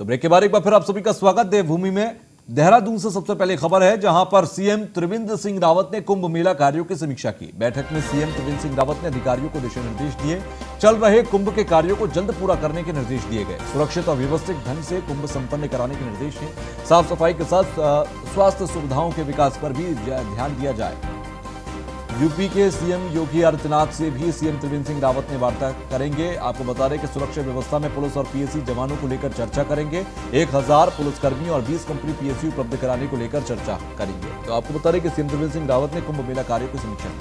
तो ब्रेक के बाद एक बार फिर आप सभी का स्वागत। देवभूमि में देहरादून से सबसे पहले खबर है, जहां पर सीएम त्रिवेंद्र सिंह रावत ने कुंभ मेला कार्यों की समीक्षा की। बैठक में सीएम त्रिवेंद्र सिंह रावत ने अधिकारियों को दिशा निर्देश दिए। चल रहे कुंभ के कार्यों को जल्द पूरा करने के निर्देश दिए गए। सुरक्षित और व्यवस्थित ढंग से कुंभ संपन्न कराने के निर्देश हैं। साफ सफाई के साथ स्वास्थ्य सुविधाओं के विकास पर भी ध्यान दिया जाए। यूपी के सीएम योगी आदित्यनाथ से भी सीएम त्रिवेंद्र सिंह रावत ने वार्ता करेंगे। आपको बता दें कि सुरक्षा व्यवस्था में पुलिस और पीएसी जवानों को लेकर चर्चा करेंगे। 1000 पुलिसकर्मी और 20 कंपनी पीएसी उपलब्ध कराने को लेकर चर्चा करेंगे। तो आपको बता दें कि सीएम त्रिवेंद्र सिंह रावत ने कुंभ मेला कार्यों की समीक्षा की।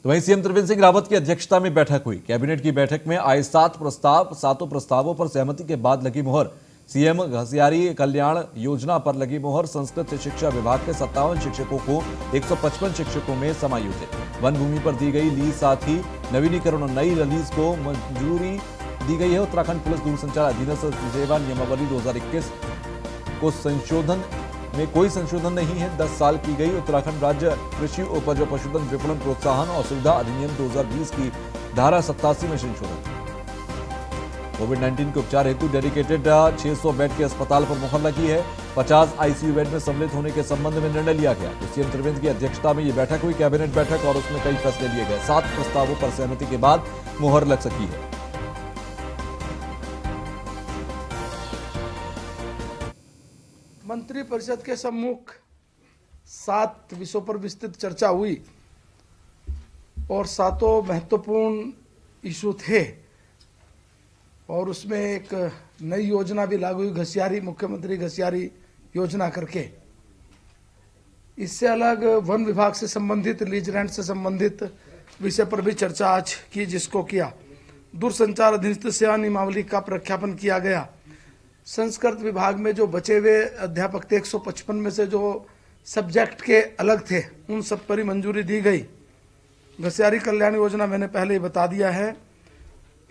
तो वहीं सीएम त्रिवेंद्र सिंह रावत की अध्यक्षता में बैठक हुई। कैबिनेट की बैठक में आए 7 प्रस्ताव, 7 प्रस्तावों पर सहमति के बाद लगी मुहर। सीएम घसियारी कल्याण योजना पर लगी मुहर। संस्कृत शिक्षा विभाग के 57 शिक्षकों को 155 शिक्षकों में समायोजित। वन भूमि पर दी गई लीज, साथ ही नवीनीकरण और नई लीज को मंजूरी दी गई है। उत्तराखंड पुलिस दूरसंचार अधीनस्थ सेवा नियमावली 2021 को संशोधन में कोई संशोधन नहीं है। 10 साल की गई। उत्तराखंड राज्य कृषि उपज और पशुधन विपणन प्रोत्साहन और सुविधा अधिनियम 2020 की धारा 87 में संशोधन। कोविड-19 के उपचार हेतु डेडिकेटेड 600 बेड के अस्पताल पर मुहर लगी है। 50 आईसीयू बेड में सम्मिलित होने के संबंध में निर्णय लिया गया। तो सीएम त्रिवेंद्र की अध्यक्षता में यह बैठक हुई, कैबिनेट बैठक, और उसमें कई फैसले लिए गए। 7 प्रस्तावों पर सहमति के बाद मुहर लग सकी है। मंत्रिपरिषद के सम्मुख 7 विषयों पर विस्तृत चर्चा हुई और 7 महत्वपूर्ण इशू थे, और उसमें एक नई योजना भी लागू हुई, घसियारी, मुख्यमंत्री घसियारी योजना करके। इससे अलग वन विभाग से संबंधित, लीज रेंट से संबंधित विषय पर भी चर्चा आज की, जिसको किया। दूरसंचार अधीनस्थ सेवा नियमावली का प्रख्यापन किया गया। संस्कृत विभाग में जो बचे हुए अध्यापक थे, 155 में से जो सब्जेक्ट के अलग थे, उन सब पर ही मंजूरी दी गई। घसियारी कल्याण योजना मैंने पहले ही बता दिया है।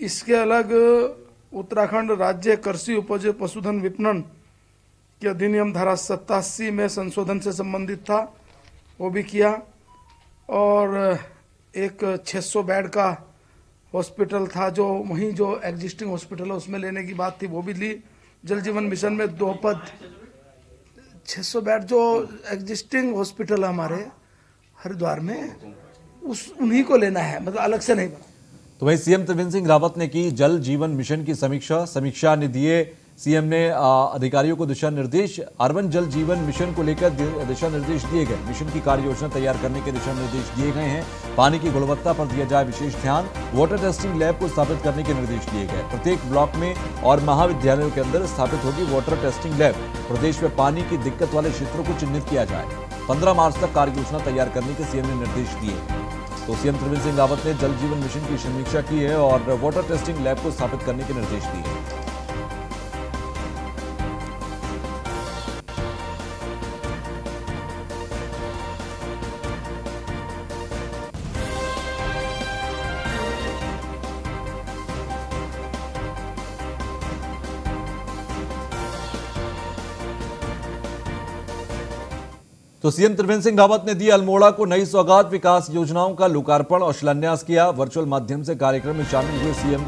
इसके अलग उत्तराखंड राज्य कृषि उपज पशुधन विपणन के अधिनियम धारा 87 में संशोधन से संबंधित था, वो भी किया। और एक 600 बेड का हॉस्पिटल था, जो वहीं जो एग्जिस्टिंग हॉस्पिटल है उसमें लेने की बात थी, वो भी ली। जल जीवन मिशन में 2 पद, 600 बेड जो एग्जिस्टिंग हॉस्पिटल है हमारे हरिद्वार में, उन्हीं को लेना है, मतलब अलग से नहीं बना। तो वहीं सीएम त्रिवेंद्र सिंह रावत ने की जल जीवन मिशन की समीक्षा ने दिए सीएम ने अधिकारियों को दिशा निर्देश। अर्बन जल जीवन मिशन को लेकर दिशा निर्देश दिए गए। मिशन की कार्य योजना तैयार करने के दिशा निर्देश दिए गए हैं। पानी की गुणवत्ता पर दिया जाए विशेष ध्यान। वाटर टेस्टिंग लैब को स्थापित करने के निर्देश दिए गए। प्रत्येक ब्लॉक में और महाविद्यालयों के अंदर स्थापित होगी वाटर टेस्टिंग लैब। प्रदेश में पानी की दिक्कत वाले क्षेत्रों को चिन्हित किया जाए। 15 मार्च तक कार्य योजना तैयार करने के सीएम ने निर्देश दिए। तो सीएम त्रिवेंद्र सिंह रावत ने जल जीवन मिशन की समीक्षा की है और वाटर टेस्टिंग लैब को स्थापित करने के निर्देश दिए हैं। तो सीएम त्रिवेंद्र सिंह रावत ने दी अल्मोड़ा को नई सौगात। विकास योजनाओं का लोकार्पण और शिलान्यास किया। वर्चुअल माध्यम से कार्यक्रम में शामिल हुए सीएम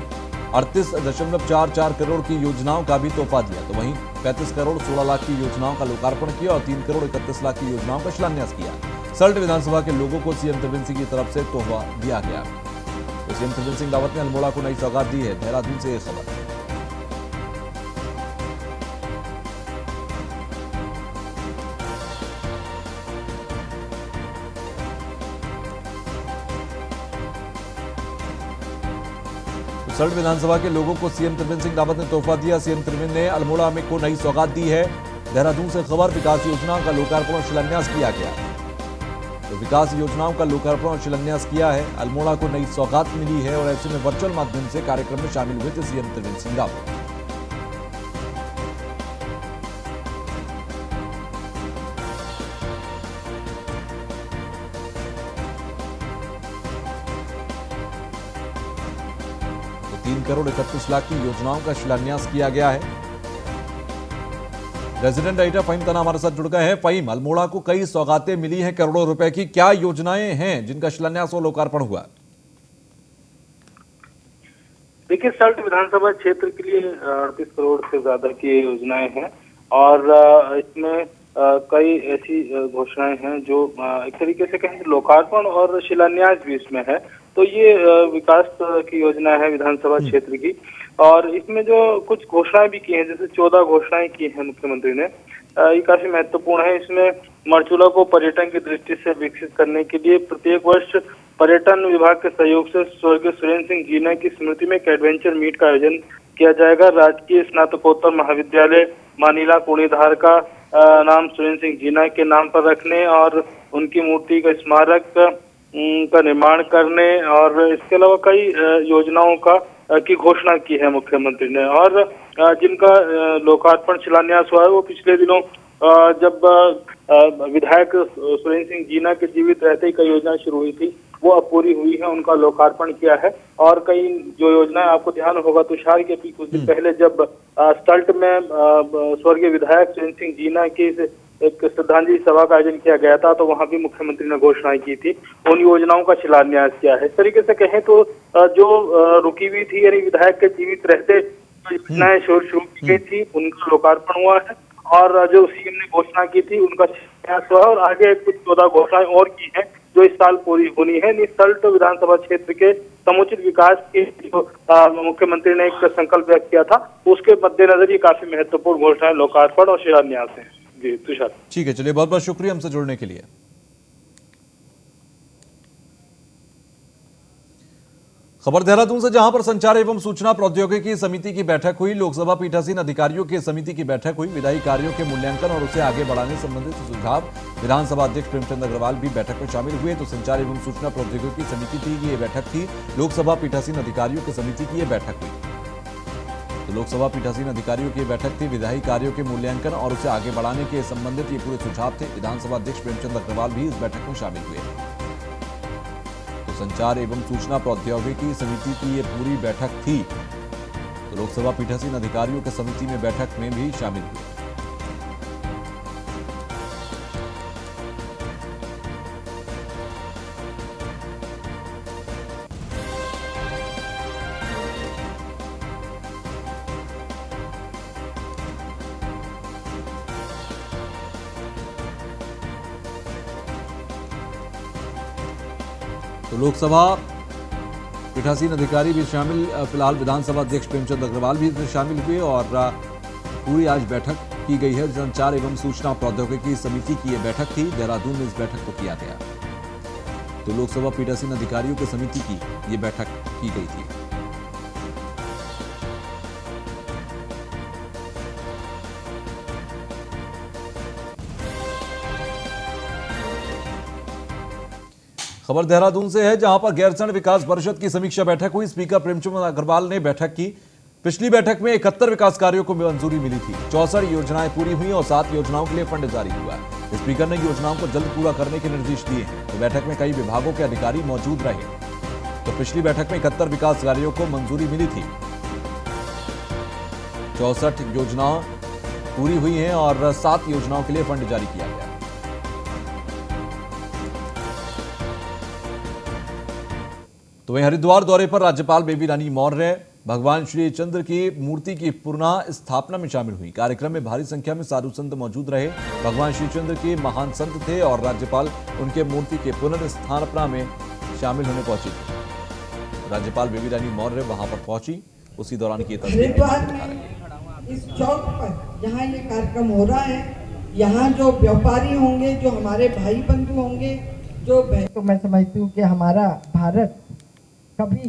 38.44 करोड़ की योजनाओं का भी तोहफा दिया। तो वहीं 35 करोड़ 16 लाख की योजनाओं का लोकार्पण किया और 3 करोड़ 31 लाख की योजनाओं का शिलान्यास किया। सल्ट विधानसभा के लोगों को सीएम त्रिवेंद्र सिंह की तरफ से तोहफा दिया गया। तो सीएम त्रिवेंद्र सिंह रावत ने अल्मोड़ा को नई सौगात दी है। देहरादून से यह खबर। सल्ट विधानसभा के लोगों को सीएम त्रिवेंद्र सिंह रावत ने तोहफा दिया। सीएम त्रिवेंद्र ने अल्मोड़ा में को नई सौगात दी है। देहरादून से खबर। विकास योजनाओं का लोकार्पण और शिलान्यास किया गया। तो विकास योजनाओं का लोकार्पण और शिलान्यास किया है। अल्मोड़ा को नई सौगात मिली है और ऐसे में वर्चुअल माध्यम से कार्यक्रम में शामिल हुए थे सीएम त्रिवेंद्र सिंह रावत। तो 3 करोड़ 31 लाख की योजनाओं का शिलान्यास किया गया है। रेजिडेंट एडिटर फहीम तना हमारे साथ जुड़ गए हैं। फहीम, अल्मोड़ा को कई सौगातें मिली हैं करोड़ों रुपए की, क्या योजनाएं हैं जिनका शिलान्यास और लोकार्पण हुआ? देखिए, सल्ट विधानसभा क्षेत्र के लिए 38 करोड़ से ज्यादा की योजनाएं हैं और इसमें कई ऐसी घोषणाएं हैं जो एक तरीके से कहें लोकार्पण और शिलान्यास भी इसमें है। तो ये विकास की योजना है विधानसभा क्षेत्र की और इसमें जो कुछ घोषणाएं भी की हैं, जैसे 14 घोषणाएं की हैं मुख्यमंत्री ने, ये काफी महत्वपूर्ण है। इसमें मरचूला को पर्यटन की दृष्टि से विकसित करने के लिए प्रत्येक वर्ष पर्यटन विभाग के सहयोग से स्वर्गीय सुरेंद्र सिंह जीना की स्मृति में एक एडवेंचर मीट का आयोजन किया जाएगा। राजकीय स्नातकोत्तर महाविद्यालय मानीला कुणीधार का नाम सुरेंद्र सिंह जीना के नाम पर रखने और उनकी मूर्ति का स्मारक का निर्माण करने और इसके अलावा कई योजनाओं की घोषणा की है मुख्यमंत्री ने और जिनका लोकार्पण शिलान्यास हुआ है वो पिछले दिनों जब विधायक सुरेंद्र सिंह जीना के जीवित रहते ही कई योजना शुरू हुई थी वो अब पूरी हुई है, उनका लोकार्पण किया है। और कई जो योजनाएं आपको ध्यान होगा तुषार के कुछ दिन पहले जब सल्ट में स्वर्गीय विधायक सुरेंद्र सिंह जीना की एक श्रद्धांजलि सभा का आयोजन किया गया था तो वहां भी मुख्यमंत्री ने घोषणाएं की थी, उन योजनाओं का शिलान्यास किया है। इस तरीके से कहें तो जो रुकी हुई थी यानी विधायक के जीवित रहते योजनाएं शुरू की गई थी उनका लोकार्पण हुआ है और जो सीएम ने घोषणा की थी उनका शिलान्यास हुआ और आगे कुछ 14 घोषणाएं और की हैं जो इस साल पूरी होनी है। सल्ट विधानसभा क्षेत्र के समुचित विकास के जो मुख्यमंत्री ने एक संकल्प व्यक्त किया था उसके मद्देनजर ये काफी महत्वपूर्ण घोषणाएं लोकार्पण और शिलान्यास है। जी तुषार। ठीक है, चलिए बहुत बहुत शुक्रिया हमसे जुड़ने के लिए। खबर देहरादून से, जहां पर संचार एवं सूचना प्रौद्योगिकी समिति की बैठक हुई। लोकसभा पीठासीन अधिकारियों की समिति की बैठक हुई। विधायी कार्यों के मूल्यांकन और उसे आगे बढ़ाने संबंधित सुझाव विधानसभा अध्यक्ष प्रेमचंद अग्रवाल भी बैठक में शामिल हुए। तो संचार एवं सूचना प्रौद्योगिकी समिति की ये बैठक थी। लोकसभा पीठासीन अधिकारियों की समिति की यह बैठक हुई। तो लोकसभा पीठासीन अधिकारियों की बैठक थी। विधायी कार्यों के मूल्यांकन और उसे आगे बढ़ाने के संबंधित ये पूरे सुझाव थे। विधानसभा अध्यक्ष प्रेमचंद अग्रवाल भी इस बैठक में शामिल हुए। तो संचार एवं सूचना प्रौद्योगिकी समिति की ये पूरी बैठक थी। तो लोकसभा पीठासीन अधिकारियों की समिति में बैठक में भी शामिल हुए। तो लोकसभा पीठासीन अधिकारी भी शामिल, फिलहाल विधानसभा अध्यक्ष प्रेमचंद अग्रवाल भी इसमें शामिल हुए और पूरी आज बैठक की गई है। संचार एवं सूचना प्रौद्योगिकी समिति की यह बैठक थी। देहरादून में इस बैठक को किया गया। तो लोकसभा पीठासीन अधिकारियों की समिति की यह बैठक की गई थी। खबर देहरादून से है, जहां पर गैरसैंण विकास परिषद की समीक्षा बैठक हुई। स्पीकर प्रेमचंद अग्रवाल ने बैठक की। पिछली बैठक में 71 विकास कार्यों को मंजूरी मिली थी। 64 योजनाएं पूरी हुई और 7 योजनाओं के लिए फंड जारी हुआ। स्पीकर ने योजनाओं को जल्द पूरा करने के निर्देश दिए हैं। तो बैठक में कई विभागों के अधिकारी मौजूद रहे। तो पिछली बैठक में 71 विकास कार्यों को मंजूरी मिली थी। 64 योजनाएं पूरी हुई हैं और 7 योजनाओं के लिए फंड जारी किया गया। तो वहीं हरिद्वार दौरे पर राज्यपाल बेबी रानी मौर्य भगवान श्री चंद्र की मूर्ति की पुनः स्थापना में शामिल हुई। कार्यक्रम में भारी संख्या में साधु संत मौजूद रहे। भगवान श्री चंद्र के महान संत थे और राज्यपाल उनके मूर्ति के पुनर्स्थापना में शामिल होने पहुंची थी। राज्यपाल बेबी रानी मौर्य वहां पर पहुंची, उसी दौरान की तस्वीर इस चौक पर जहाँ ये कार्यक्रम हो रहा है, यहाँ जो व्यापारी होंगे, जो हमारे भाई बंधु होंगे, तो मैं समझती हूँ कि हमारा भारत कभी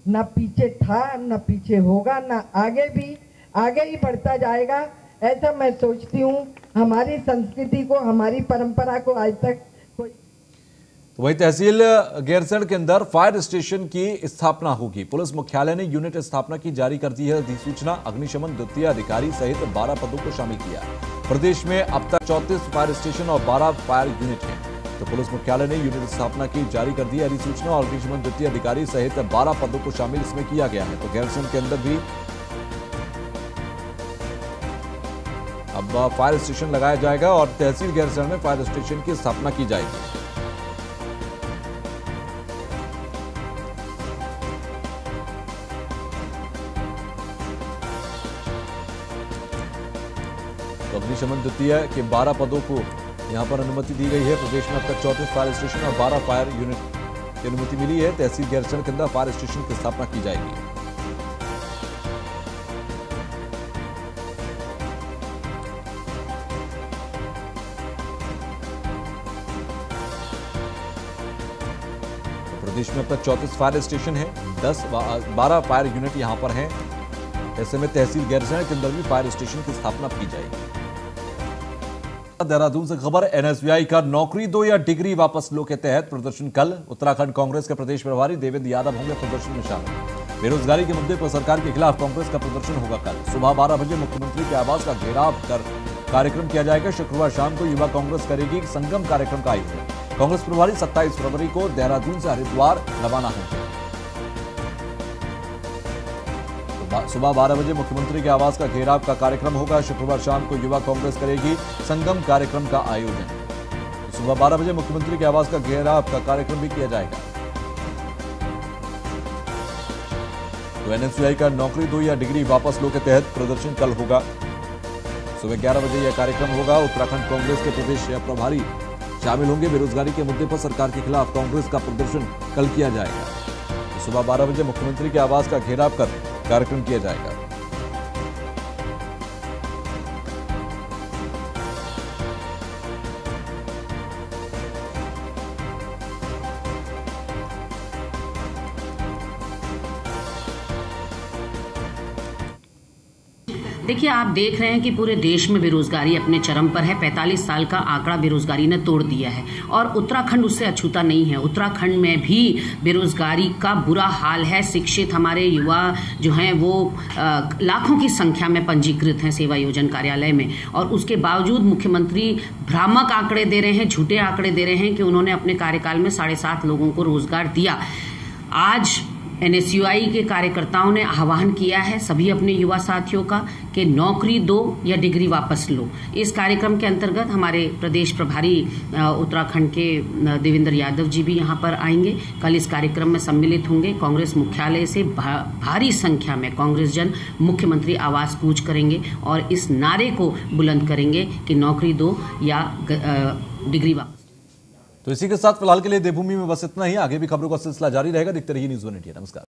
न पीछे था, न पीछे होगा, न आगे ही बढ़ता जाएगा। ऐसा मैं सोचती हूँ। हमारी संस्कृति को, हमारी परंपरा को आज तक कोई। तो वही तहसील गैरसैंण के अंदर फायर स्टेशन की स्थापना होगी। पुलिस मुख्यालय ने यूनिट स्थापना की जारी कर दी है अधिसूचना। अग्निशमन द्वितीय अधिकारी सहित 12 पदों को शामिल किया। प्रदेश में अब तक 34 फायर स्टेशन और 12 फायर यूनिट हैं। तो पुलिस मुख्यालय ने यूनिट स्थापना की जारी कर दी है अधिसूचना और अग्निशमन द्वितीय अधिकारी सहित 12 पदों को शामिल इसमें किया गया है। तो गैरसैंण के अंदर भी अब फायर स्टेशन लगाया जाएगा और तहसील गैरसैंण में फायर स्टेशन की स्थापना की जाएगी। अग्निशमन द्वितीय के 12 पदों को यहां पर अनुमति दी गई है। प्रदेश में अब तक 34 फायर स्टेशन और 12 फायर यूनिट की अनुमति मिली है। तहसील गैरसैंण के अंदर फायर स्टेशन की स्थापना की जाएगी। प्रदेश में अब तक 34 फायर स्टेशन है, 12 फायर यूनिट यहां पर हैं। ऐसे में तहसील गैरसैंण के अंदर भी फायर स्टेशन की स्थापना की जाएगी। देहरादून से खबर, एनएसयूआई का नौकरी दो या डिग्री वापस लो के तहत प्रदर्शन कल। उत्तराखंड कांग्रेस के प्रदेश प्रभारी देवेंद्र यादव होंगे प्रदर्शन में शामिल। बेरोजगारी के मुद्दे पर सरकार के खिलाफ कांग्रेस का प्रदर्शन होगा कल। सुबह 12 बजे मुख्यमंत्री के आवास का घेराव कर कार्यक्रम किया जाएगा। शुक्रवार शाम को युवा कांग्रेस करेगी संगम कार्यक्रम का आयोजन। कांग्रेस प्रभारी 27 फरवरी को देहरादून से हरिद्वार रवाना होंगे। सुबह 12 बजे मुख्यमंत्री के आवास का घेराव का कार्यक्रम होगा। शुक्रवार शाम को युवा कांग्रेस करेगी संगम कार्यक्रम का आयोजन। सुबह 12 बजे मुख्यमंत्री के आवास का घेराव का कार्यक्रम भी किया जाएगा। तो एनएसयूआई का नौकरी दो या डिग्री वापस लो के तहत प्रदर्शन कल होगा। सुबह 11 बजे यह कार्यक्रम होगा। उत्तराखंड कांग्रेस के प्रदेश प्रभारी शामिल होंगे। बेरोजगारी के मुद्दे पर सरकार के खिलाफ कांग्रेस का प्रदर्शन कल किया जाएगा। सुबह 12 बजे मुख्यमंत्री के आवास का घेराव कर कार्यक्रम किया जाएगा। देखिए, आप देख रहे हैं कि पूरे देश में बेरोजगारी अपने चरम पर है। 45 साल का आंकड़ा बेरोजगारी ने तोड़ दिया है और उत्तराखंड उससे अछूता नहीं है। उत्तराखंड में भी बेरोजगारी का बुरा हाल है। शिक्षित हमारे युवा जो हैं वो लाखों की संख्या में पंजीकृत हैं सेवा योजन कार्यालय में, और उसके बावजूद मुख्यमंत्री भ्रामक आंकड़े दे रहे हैं, झूठे आंकड़े दे रहे हैं कि उन्होंने अपने कार्यकाल में 7.5 लोगों को रोजगार दिया। आज एनएसयूआई के कार्यकर्ताओं ने आह्वान किया है सभी अपने युवा साथियों का कि नौकरी दो या डिग्री वापस लो। इस कार्यक्रम के अंतर्गत हमारे प्रदेश प्रभारी उत्तराखंड के देवेंद्र यादव जी भी यहां पर आएंगे। कल इस कार्यक्रम में सम्मिलित होंगे। कांग्रेस मुख्यालय से भारी संख्या में कांग्रेस जन मुख्यमंत्री आवास कूच करेंगे और इस नारे को बुलंद करेंगे कि नौकरी दो या डिग्री वापस। तो इसी के साथ फिलहाल के लिए देवभूमि में बस इतना ही। आगे भी खबरों का सिलसिला जारी रहेगा। देखते रहिए न्यूज़ 1 इंडिया। नमस्कार।